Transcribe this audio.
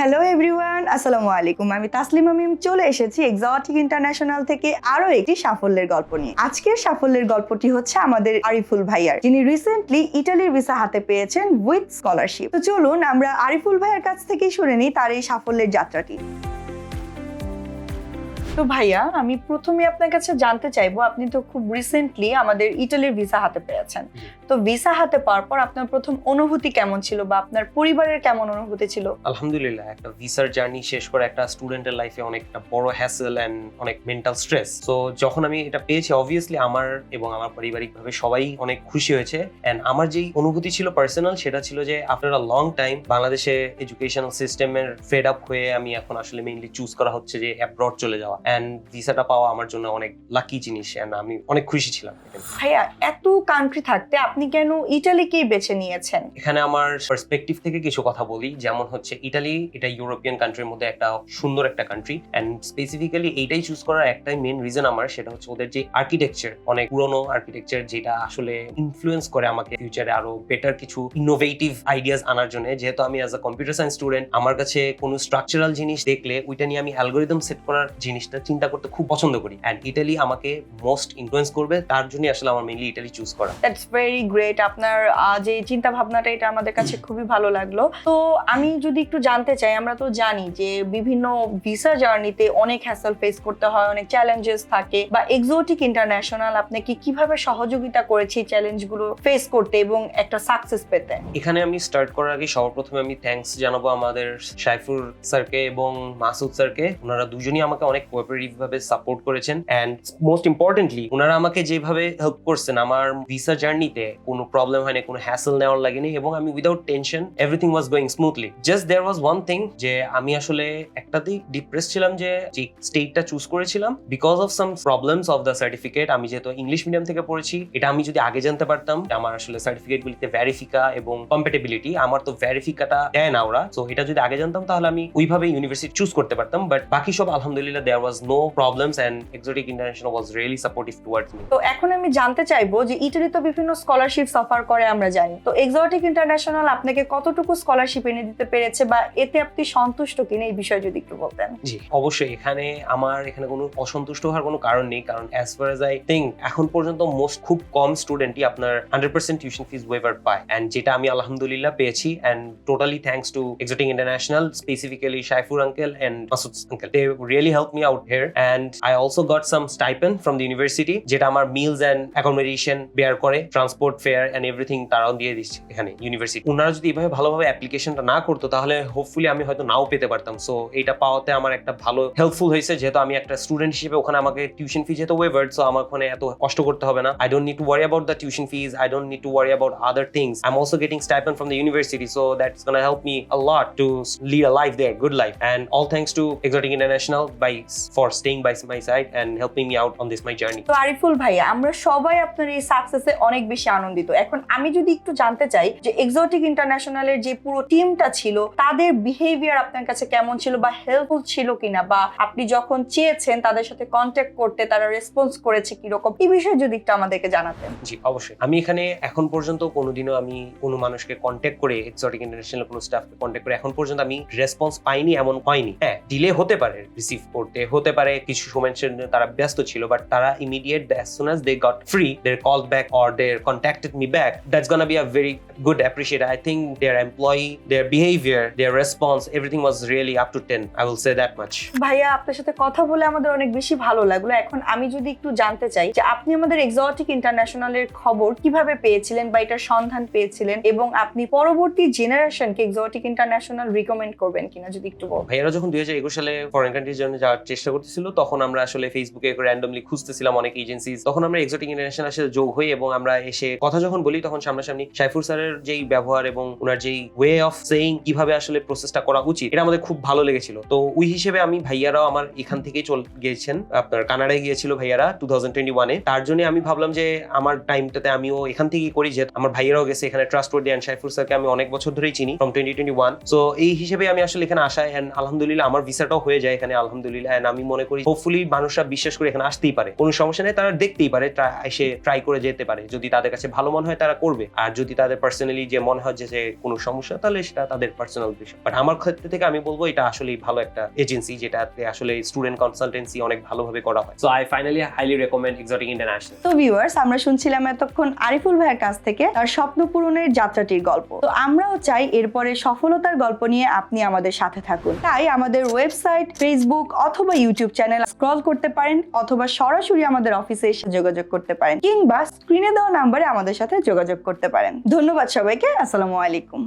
Hello everyone, আসসালামু আলাইকুম। আমি তাসলিমা মিম চলে এসেছি এক্সোটিক ইন্টারন্যাশনাল থেকে আরো একটি সাফল্যের গল্প নিয়ে। আজকের সাফল্যের গল্পটি হচ্ছে আমাদের আরিফুল ভাইয়ার, যিনি রিসেন্টলি ইটালির ভিসা হাতে পেয়েছেন উইথ স্কলারশিপ। তো চলুন আমরা আরিফুল ভাইয়ার কাছ থেকেই শুনে নিই তার এই সাফল্যের যাত্রাটি। তো ভাইয়া, আমি প্রথমে আপনার কাছে জানতে চাইবো, আপনি তো খুব রিসেন্টলি আমাদের ইটালির ভিসা হাতে পেয়েছেন। তো ভিসা হাতে পাওয়ার পর আপনার প্রথম অনুভূতি কেমন ছিল বা আপনার পরিবারের কেমন অনুভূতি ছিল? আলহামদুলিল্লাহ, একটা ভিসার জার্নি শেষ করে একটা স্টুডেন্টের লাইফে অনেকটা বড় হ্যাসেল এন্ড অনেক মেন্টাল স্ট্রেস। তো যখন আমি এটা পেয়েছি, অবভিয়াসলি আমার এবং আমার পারিবারিকভাবে সবাই অনেক খুশি হয়েছে। এন্ড আমার যেই অনুভূতি ছিল পার্সোনাল, সেটা ছিল যে আফটার আ লং টাইম বাংলাদেশে এডুকেশনাল সিস্টেমের ফেড আপ হয়ে আমি এখন আসলে মেইনলি চুজ করা হচ্ছে যে অ্যাব্রড চলে যাওয়া। এন্ড ভিসাটা পাওয়া আমার জন্য অনেক লাকি জিনিস এন্ড আমি অনেক খুশি ছিলাম। ভাইয়া, এত কান্ট্রি থাকতে আপনি কেন ইটালিকেই বেছে নিয়েছেন? এখানে আমার পার্সপেক্টিভ থেকে কিছু কথা বলি। যেমন হচ্ছে ইটালি, এটা ইউরোপিয়ান কান্ট্রির মধ্যে একটা সুন্দর একটা কান্ট্রি। এন্ড স্পেসিফিক্যালি এইটাই চুজ করার একটাই মেইন রিজন আমার, সেটা হচ্ছে ওদের যে আর্কিটেকচার, অনেক পুরনো আর্কিটেকচার, যেটা আসলে ইনফ্লুয়েন্স করে আমাকে ফিউচারে আরো বেটার কিছু ইনোভেটিভ আইডিয়াস আনার জন্য। যেহেতু আমি as a computer science student, আমার কাছে কোনো স্ট্রাকচারাল জিনিস দেখলে ওইটা নিয়ে আমি অ্যালগোরিদম সেট করার জিনিসটা চিন্তা করতে খুব পছন্দ করি। এন্ড ইটালি আমাকে মোস্ট ইনফ্লুয়েন্স করবে, তার জন্য আসলে আমার মেইনলি ইটালি চুজ করা। That's very great. আপনার যে চিন্তা ভাবনাটা, এটা আমাদের কাছে খুবই ভালো লাগলো। তো আমি যদি একটু জানতে চাই, আমরা তো জানি যে বিভিন্ন ভিসা জার্নিতে অনেক হ্যাসেল ফেস করতে হয়, অনেক চ্যালেঞ্জেস থাকে, বা এক্সোটিক ইন্টারন্যাশনাল আপনাকে কিভাবে সহযোগিতা করেছে এই চ্যালেঞ্জগুলো ফেস করতে এবং একটা সাকসেস পেতে? এখানে আমি স্টার্ট করার আগে সর্বপ্রথমে আমি থ্যাঙ্কস জানাবো আমাদের সাইফুর স্যারকে এবং মাসুদ স্যারকে। ওনারা দুজনই আমাকে অনেক কোঅপারেটিভ ভাবে সাপোর্ট করেছেন। এন্ড মোস্ট ইম্পর্টেন্টলি, ওনারা আমাকে যেভাবে হেল্প করছেন, আমার ভিসা জার্নিতে কোনো প্রবলেম হয়নি, কোনো হ্যাসেল নেওয়ার লাগেনি, এবং আমি without tension everything was going smoothly. Just there was one thing, যে আমি আসলে একটাতেই ডিপ্রেস ছিলাম, যে স্টেটটা চুজ করেছিলাম because of some problems of the certificate. আমি যেহেতু ইংলিশ মিডিয়াম থেকে পড়েছি, এটা আমি যদি আগে জানতে পারতাম, আমার আসলে সার্টিফিকেটগুলিতে ভ্যারিফিকা এবং কম্প্যাটিবিলিটি, আমার তো ভ্যারিফিকাটা দেয় না ওরা। সো এটা যদি আগে জানতাম তাহলে আমি ওইভাবে ইউনিভার্সিটি চুজ করতে পারতাম। বাট বাকি সব আলহামদুলিল্লাহ, there was no problems and Exotic International was really supportive towards me. তো এখন আমি জানতে চাইবো যে ইটালি তো বিভিন্ন স্কলারশিপ অফার করে, আমরা জানি। তো এক্সোটিক ইন্টারন্যাশনাল আপনাকে কতটুকু স্কলারশিপ এনে দিতে পেরেছে বা এতে আপনি সন্তুষ্ট কিনা, এই বিষয়ে যদি একটু বলতেন। জি অবশ্যই, এখানে কোনো অসন্তুষ্ট হওয়ার কোনো কারণ নেই, কারণ as far as I think এখন পর্যন্ত খুব কম স্টুডেন্টই আপনার 100% টিউশন ফিস ওয়েভার পায়। এন্ড যেটা আমি আলহামদুলিল্লাহ পেয়েছি। And totally thanks to exotic international, specifically Shaifur uncle and Masood uncle. They really helped me out here, and I also got some stipend from the university, যেটা আমার meals and accommodation bear করে, transport fare and everything তারাও দিয়ে দিচ্ছে এখানে university. ওনারা যদি এইভাবে ভালোভাবে অ্যাপ্লিকেশনটা না করতো, তাহলে হোপফুলি আমি হয়তো নাও পেতে পারতাম। সো এইটা পাওয়াতে আমার একটা ভালো হেল্পফুল হয়েছে, যেহেতু আমি একটা স্টুডেন্ট হিসেবে ওখানে আমাকে টিউশন ফি যেহেতু ওয়েভার্ড, সো আমার ওখানে এত কষ্ট করতে হবে না। I don't need to worry about the tuition fees, I don't need to worry about other things. I'm also getting stipend from the university, so that's gonna help me a lot to lead a life there, good life. And all thanks to Exotic International for staying by my side and helping me out on this my journey. তো আরিফুল ভাইয়া, আমরা সবাই আপনার এই সাকসেসে অনেক বেশি আনন্দিত। এখন আমি যদি একটু জানতে চাই যে এক্সোটিক ইন্টারন্যাশনালের যে পুরো টিমটা ছিল, তাদের বিহেভিয়ার আপনার কাছে কেমন ছিল বা হেল্পফুল ছিল কিনা, বা আপনি যখন চেয়েছেন তাদের সাথে কন্ট্যাক্ট করতে, তারা রেসপন্স করেছে কিরকম, এই বিষয়ে যদি একটু আমাদেরকে জানাতেন। জি অবশ্যই, আমি এখানে এখন পর্যন্ত কোনোদিনও আমি কোনো মানুষকে কন্ট্যাক্ট করে, এক্সোটিক ইন্টারন্যাশনাল কোনো স্টাফকে কন্ট্যাক্ট করে এখন পর্যন্ত আমি রেসপন্স পাইনি, এমন হয়নি। হ্যাঁ, ডিলে হতে পারে, রিসিভ করতে হতে পারে, কিছু সময়ের জন্য তারা ব্যস্ত ছিল, বাট তারা immediate as soon as they got free, they called back or they contacted me back. That's gonna be a very good appreciate. I think their employee, their behavior, their response, everything was really up to 10. I will say that much. ভাইয়া, আপনার সাথে কথা বলে আমাদের অনেক বেশি ভালো লাগলো। এখন আমি যদি একটু জানতে চাই যে আপনি আমাদের এক্সোটিক ইন্টারন্যাশনালের খবর কিভাবে পেয়েছিলেন বা এটার সন্ধান পেয়েছিলেন, এবং আপনি পরবর্তী জেনারেশনকে এক্সোটিক ইন্টারন্যাশনাল রিকমেন্ড করবেন কিনা, যদি একটু বলেন। ভাইয়ারা যখন 2021 সালে ফরেন কান্ট্রির জন্য যাওয়ার চেষ্টা করতেছিল, তখন আমরা আসলে ফেসবুকে র্যান্ডমলি খুঁজতেছিলাম অনেক এজেন্সিজ। তখন আমরা এক্সোটিক ইন্টারন্যাশনাল সাথে যোগ হই এবং আমরা এসে কথা যখন বলি, তখন সামনাসামনি সাইফুর স্যারের যেই ব্যবহার এবং ওনার যেই ওয়ে অফ সেইং, কিভাবে আসলে প্রসেসটা করা উচিত, এটা আমাদের খুব ভালো লেগেছিল। তো ওই হিসেবে আমি, ভাইয়ারাও আমার এখান থেকেই চলে গিয়েছেন, আপনার কানাডায় গিয়েছিল ভাইয়ারা 2021-এ। তার জন্য আমি ভাবলাম যে আমার টাইমটাতে আমিও এখান থেকেই করি, যে আমার ভাইয়ারাও গেছে এখানে, ট্রাস্টওয়ার্দি। এন্ড সাইফুর স্যারকে আমি অনেক বছর ধরেই চিনি, ফ্রম 2021। সো এই হিসেবে আমি আসলে এখানে আসা, এন্ড আলহামদুলিল্লাহ আমার ভিসাটাও হয়ে যায় এখানে, আলহামদুলিল্লাহ। এন্ড আমি মনে করি হোপফুলি মানুষরা বিশ্বাস করে এখানে আসতেই পারে, কোনো সমস্যা নেই, তারা দেখতেই পারে, এসে ট্রাই করে যেতে পারে। যদি তাদের কাছে ভালো মনে হয় তারা করবে, আর যদি তাদের পার্সোনালি যে মনে হয় যে কোনো সমস্যা, তাহলে সেটা তাদের পার্সোনাল বিষয়। বাট আমার ক্ষেত্রে থেকে আমি বলবো এটা আসলে ভালো একটা এজেন্সি, যেটাতে আসলে স্টুডেন্ট কনসালটেন্সি অনেক ভালোভাবে করা হয়। So I finally highly recommend exotic international. তো ভিউয়ার্স, আমরা শুনছিলাম এতক্ষণ আরিফুল ভাইয়ের কাছ থেকে তার স্বপ্ন পূরণের যাত্রাটির গল্প। তো আমরাও চাই এরপরে সফলতার গল্প নিয়ে আপনি আমাদের সাথে থাকুন। তাই আমাদের ওয়েবসাইট, ফেসবুক অথবা ইউটিউব চ্যানেল স্ক্রল করতে পারেন, অথবা সরাসরি আমাদের অফিসে এসে যোগাযোগ করতে পারেন, কিংবা স্ক্রিনে দেওয়া নাম্বারে আমাদের সাথে যোগাযোগ করতে পারেন। ধন্যবাদ সবাইকে। আসসালামু আলাইকুম।